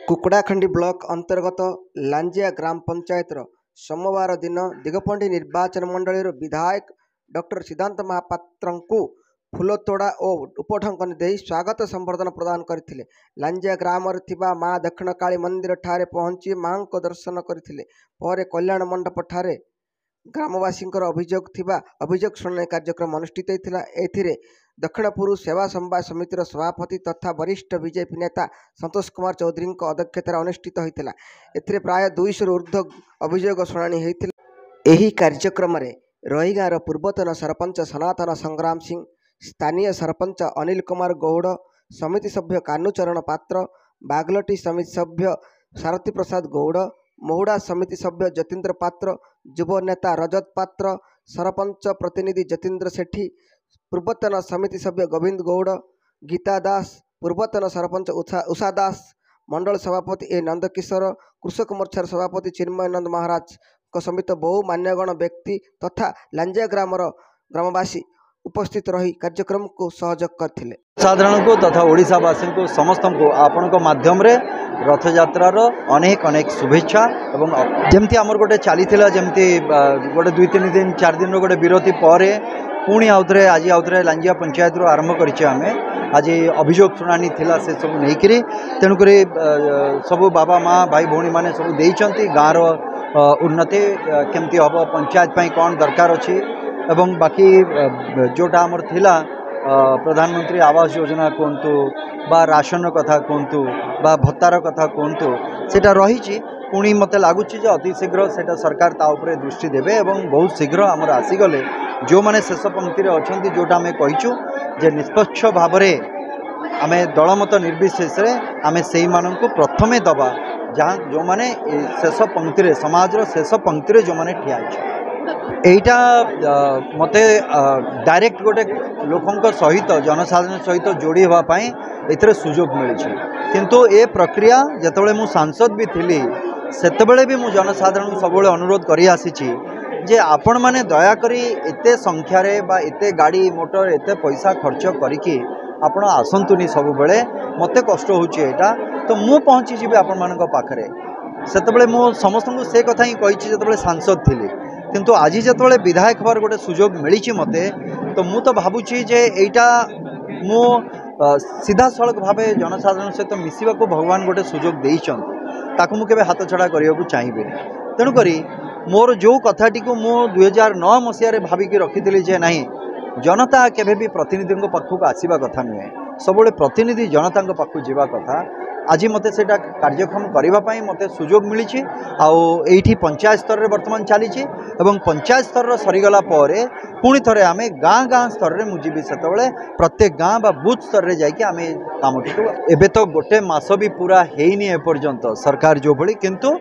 कुकुड़ाखंडी block अंतर्गत लांजिया ग्राम पंचायतर सोमवार दिन दिगपंडी निर्वाचन मंडली विधायक डॉक्टर सिद्धांत महापात्र को फूलतोड़ा और उपढंकन दे स्वागत संबर्धना प्रदान करथिले। लांजिया ग्राम माँ दक्षिण काली मंदिर ठारे पहुंची माँ को दर्शन करथिले। पर कल्याण मंडप ठारे ग्रामवासी अभियोग शुणाणी कार्यक्रम अनुष्ठित होता। एथिरे दक्षिणपुर सेवा समवाय समितिर सभापति तथा वरिष्ठ बीजेपी नेता संतोष कुमार चौधरी अध्यक्षतार अनुष्ठित होता। एथिरे प्राय 200 ऊर्ध्व अभियोग शुणाणी होता। एही कार्यक्रम रे रहीगाँर पूर्वतन सरपंच सनातन संग्राम सिंह, स्थानीय सरपंच अनिल कुमार गौड़, समिति सभ्य कान्हूचरण पात्र, बागलटी समिति सभ्य सारथी प्रसाद गौड़, महुड़ा समिति सभ्य जतीन्द्र पात्र, युव नेता रजत पात्र, सरपंच प्रतिनिधि जतीन्द्र सेठी, पूर्वतन समिति सभ्य गोविंद गौड़, गीता दास, पूर्वतन सरपंच उषा दास, मंडल सभापति ए नंदकिशोर, कृषक मोर्चार सभापति चिन्मय नंद महाराज को समेत बहु मान्यगण व्यक्ति तथा लांजिया ग्रामवासी उपस्थित रही कार्यक्रम को सहयोग करथिले। साधारण को तथा ओडिशावासी को समस्त को आपण माध्यम रे रथ यात्रार अनेक अनेक शुभेच्छा। एवं जमती आमर गोटे चली जमती गोटे 2-3 दिन 4 दिन गोटे विरति पर पुणी आउथरे आज आउथरे लांजिया पंचायत रो आरंभ करिचे। आमे आज अभियोग शुणाणी थिला से सब नहींकरी तेणुक सब बाबा माँ भाई भौणी मैंने सब देइचंती गाँव रो उन्नति केमती हम पंचायत पाई कौन दरकार अच्छी एवं बाकी जोटा आमर थिला प्रधानमंत्री आवास योजना कहतु बा राशन कथा कहतु बा भत्तार कथा कहतु सेटा रही पुणी मत लगुच अति शीघ्र सेटा सरकार ता उपरे दृष्टि देवे एवं बहुत शीघ्र आमर आसीगले जो माने शेष पंक्ति अच्छा जोटा आम कहीचु जे निष्पक्ष भाव में आम दलमत निर्विशेष आम से प्रथमे दबा जहाँ जो माने शेष पंक्ति समाजर शेष पंक्ति जो माने ठिया एटा मते डायरेक्ट गोटे लोकों सहित जनसाधारण सहित जोड़ी होगापाई एथरे सुजोग मिली। किंतु ए प्रक्रिया जितेबाला मु सांसद भी थी सेतेबेले भी मु जनसाधारण सब अनुरोध करी आसीची जे आपण माने दया करी एते संख्यार बा एते गाड़ी मोटर एते पैसा खर्च करिकी आपण आसंतुनी सब बेले मते कष्ट होची एटा तो मु पहुँची जीवी आपण मानक पाखरे। सेतेबेले मु समस्त को से कथा ही कही जितेबाला सांसद थी किंतु आज जिते विधायक हबार गोटे सुजोग मिली मते तो मु तो भावुची जे एटा मु सीधा सड़क भाव जनसाधारण सहित मिसवा को भगवान गोटे सुजोग देइछन ताकु मु केबे हाथ छड़ा करिया को चाहिबे। तेणु करी मोर जो कथाटी को मु 2009 मसीह भाविकी रखी जे नहीं जनता केबे भी प्रतिनिधि पाखक आसवा कथा नुहे सब प्रतिनिधि जनता पाखक जावा कथा। आज मते सेटा कार्यक्रम करने मते सुजोग मिली आठी पंचायत स्तर में बर्तमान चली एवं पंचायत स्तर सरीगला पुणी थे आम गाँ स्तर में मुझे से प्रत्येक गाँ बा बूथ स्तर में जाकि आम कमटी एबे तो गोटे मास भी पूरा हैनी एपर्यंत सरकार जो भली किंतु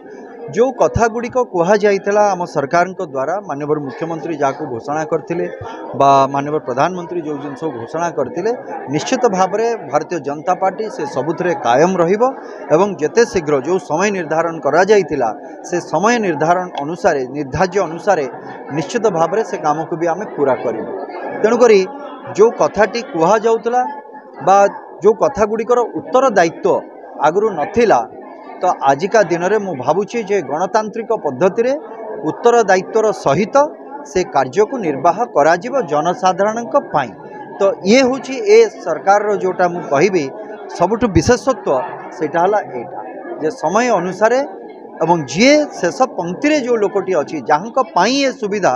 जो कथा गुड़िक कहुला आम सरकार द्वारा माननीय मुख्यमंत्री जहाँ घोषणा करते बा माननीय प्रधानमंत्री जो जिन घोषणा करते निश्चित भाव में भारतीय जनता पार्टी से सबुथ कायम रहिबो एवं जेते शीघ्र जो समय निर्धारण करा जाइतिला से समय निर्धारण अनुसार निर्धार्य अनुसार निश्चित भाव में से काम को भी आम पूरा करूँ। तेणुक जो कथाटी कहुला बा जो कथा गुड़िकर उत्तरदायित्व आगु नथिला तो आजिका दिन में मु भावुची जे गणतांत्रिक पद्धति रे उत्तरदायित्वर सहित से कार्य को निर्वाह करा जीवो जनसाधारण पाई। तो ये हूँ ए सरकार रो जोटा मु कहिबी सबुठु विशेषत्व सेटा हला एटा जे समय अनुसार एवं जी शेष पंक्ति रे जो लोकटी अच्छी जहाँ पाई ये सुविधा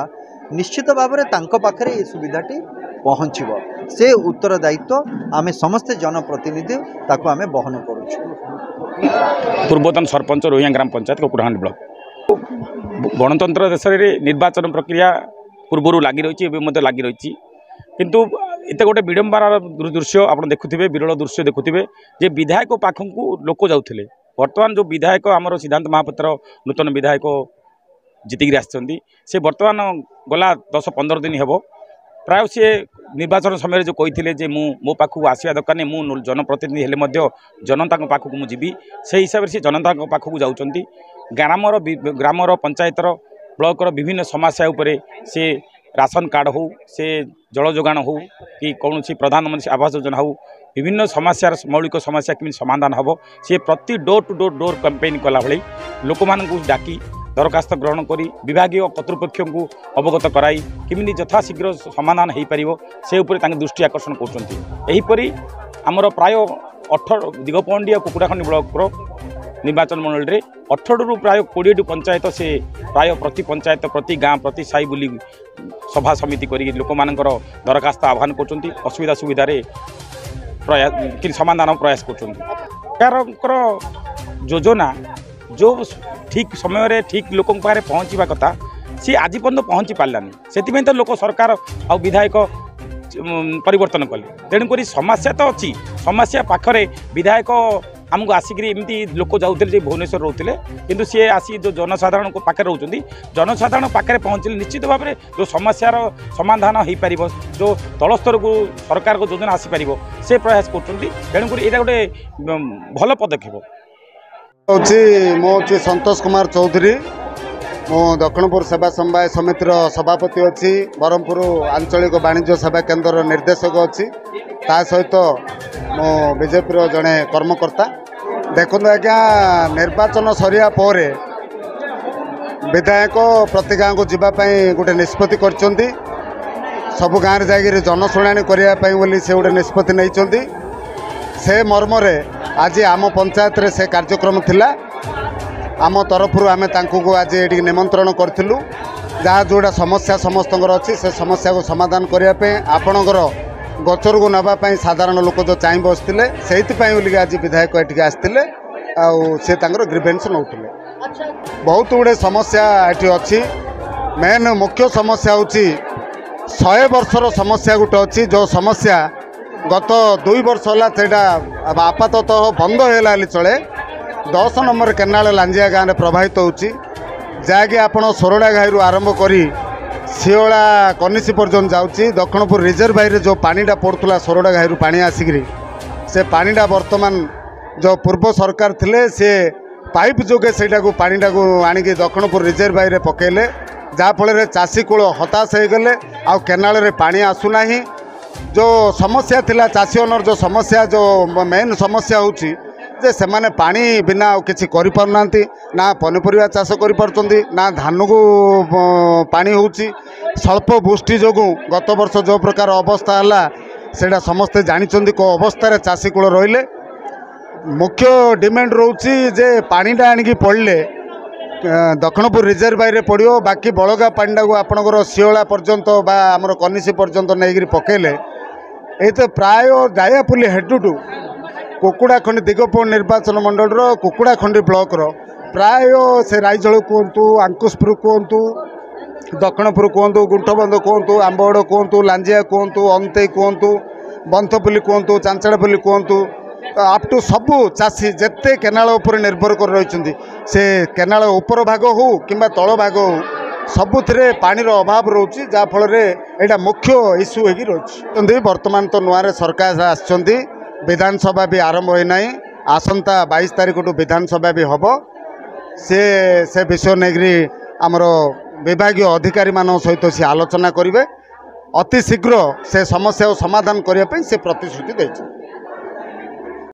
निश्चित भाव में तांको पाखरे ये सुविधाटी पहुँचब से उत्तरदायित्व आमे समस्ते जनप्रतिनिधि ताको आमे बहन करूछु। पूर्वतन सरपंच रोहिंगा ग्राम पंचायत कुकुड़ाखंडी ब्लॉक गणतंत्र देश में निर्वाचन प्रक्रिया पूर्व लगी रही लगी रही किंतु एत गोटे विडंबनार दृश्य आप देखुवे विरल दृश्य देखुवे जे विधायक पाखक लोक जाऊे बर्तमान जो विधायक आमर सिद्धांत महापात्र नूतन विधायक जीतिक आसछन्ती से बर्तमान गला 10-15 दिन हेब प्राय सी निर्वाचन समय जो कही जे मो पाखक आसवा दरकार नहीं मु जनप्रतिनिधि हेले जनता पाखक मुझी से हिसाब से जनता पाखक जाऊँगी ग्रामर पंचायतर ब्लॉकर विभिन्न समस्या उपरे से राशन कार्ड हो से जल जोगाण हो कि कौन प्रधानमंत्री आवास योजना हो विभिन्न समस्यार मौलिक समस्या केमी समाधान हम सी प्रति डोर टू डोर कैंपेन कला भाई लोक मान डाकी दरखास्त ग्रहण करी विभागीय कर्तृपक्ष को अवगत कराई केमी यथाशीघ्र समाधान हो पार से उपरे दृष्टि आकर्षण करपरी आमर प्राय 18 दिगपहंडिया कुकुड़ाखंडी ब्लॉक निर्वाचन मंडल में 18 रु प्राय 20 पंचायत से प्राय प्रति पंचायत प्रति गाँ प्रति साई बुली सभा समिति करी लोक मानकर दरखास्त आह्वान कर असुविधा सुविधा प्रयास कि समाधान प्रयास कर योजना जो ठीक समय रे ठीक लोक पाखे पहुँचवा कथा सी आज पर्यटन पहुँची पारानी से तो लोक सरकार आ विधायक परिवर्तन कले तेणुक समस्या तो अच्छी समस्या पाखरे विधायक आमको आसिक एमती लोक जाऊे भुवनेश्वर रोते किंतु सी आसी जो जनसाधारण पाखे रोच जनसाधारण पाखे पहुँचले निश्चित भाव में जो समस्यार समाधान हो पार जो तल स्तर को सरकार को योजना आसीपर से प्रयास करुँक यहाँ गोटे भल पदक्षेप हूँ संतोष कुमार चौधरी मो दक्षिणपुर सेवा समवाय समितिर सभापति अच्छी ब्रह्मपुर आंचलिक वाणिज्य सेवा केन्द्र निर्देशक अच्छी ता सहित मो बीजेपी जड़े कर्मकर्ता देखो आज्ञा निर्वाचन सरिया पर विधायक प्रति गाँव को जीवाई गोटे निष्पत्ति कर सबु गाँव जाकर जनशुणाणी करने से गोटे निष्पत्ति नहीं से मर्मरे आज आम पंचायत रे से कार्यक्रम थिला आम तरफ आम आज ये निमंत्रण करूँ जहाँ जोड़ा समस्या समस्त अच्छी से समस्या को समाधान करने आपणकर गचर को नापी साधारण लोक जो चाह बसते से आज विधायक ये आसते से ग्रीवेन्स नौते बहुत गुड़े समस्या ये अच्छी मेन मुख्य समस्या हूँ 100 वर्षर समस्या गोटे अच्छी जो समस्या गत 2 वर्ष है आपाततः बंद है चले 10 नंबर केनाल लांजिया गाँव में प्रभावित होची जहाँकि आपण सोरड़ा घाई आरंभ करी सियोला कनिसी पर्यंत जाऊँगी दक्षिणपुर रिजर्वायर जो पानीटा पड़ूला सोरड़ा घाई पानी आसिक से पानीटा वर्तमान जो पूर्व सरकार थिले से पाइप जोगे से पानीटा को आणिकी दक्षिणपुर रिजर्वायर पकेले जहाँफल चाषी कूल हताश हो गले आ केनाल रे पानी आसुना जो समस्या थिला चाषी ओनर जो समस्या जो मेन समस्या होची जे से माने पानी बिना किसी करिपारना ना पनीपरिया चाष कर ना धान को पानी होची स्वल्प वृष्टि जो गत वर्ष जो प्रकार अवस्था है सेटा समस्ते जानी को अवस्था चाषी कूल रहिले मुख्य डिमांड रोची जे पानीटा आणिकी पड़े दक्षिणपुर रिजर्वायर पड़ो बाकी बलगा पानीटा को आपणकर सियोला पर्यंत बा आमर कनिसी पर्यंत नहीं पकेले ये तो प्राय जायापुली हेडुटू कुकुड़ाखंडी दिगपहंडी निर्वाचन मंडल कुकुड़ाखंडी ब्लॉक प्राय से रायजल कहतु आंकुशपुर कहतु दक्षिणपुर कहतु गुंठबंध कहतु आंबगड़ कहतु लांजिया कहतु अंते कहतु बंथपुली कहतु चांचड़ापुली कहतु आप टू सबू चाषी जिते केनाल उपर निर्भर कर रही से केनाल उपर भाग हो कि तल भाग हो सबुथिरे पानी अभाव रोची जहाँफल यहाँ मुख्य इश्यू हो रही बर्तमान तो नुआरे सरकार आसछंती विधानसभा भी आरंभ होना आसंता 22 तारीख टू विधानसभा भी हम से विषय नहीं आमर विभाग अधिकारी मान सहित सी आलोचना करेंगे अति शीघ्र से समस्या समाधान करने से प्रतिश्रुति देते।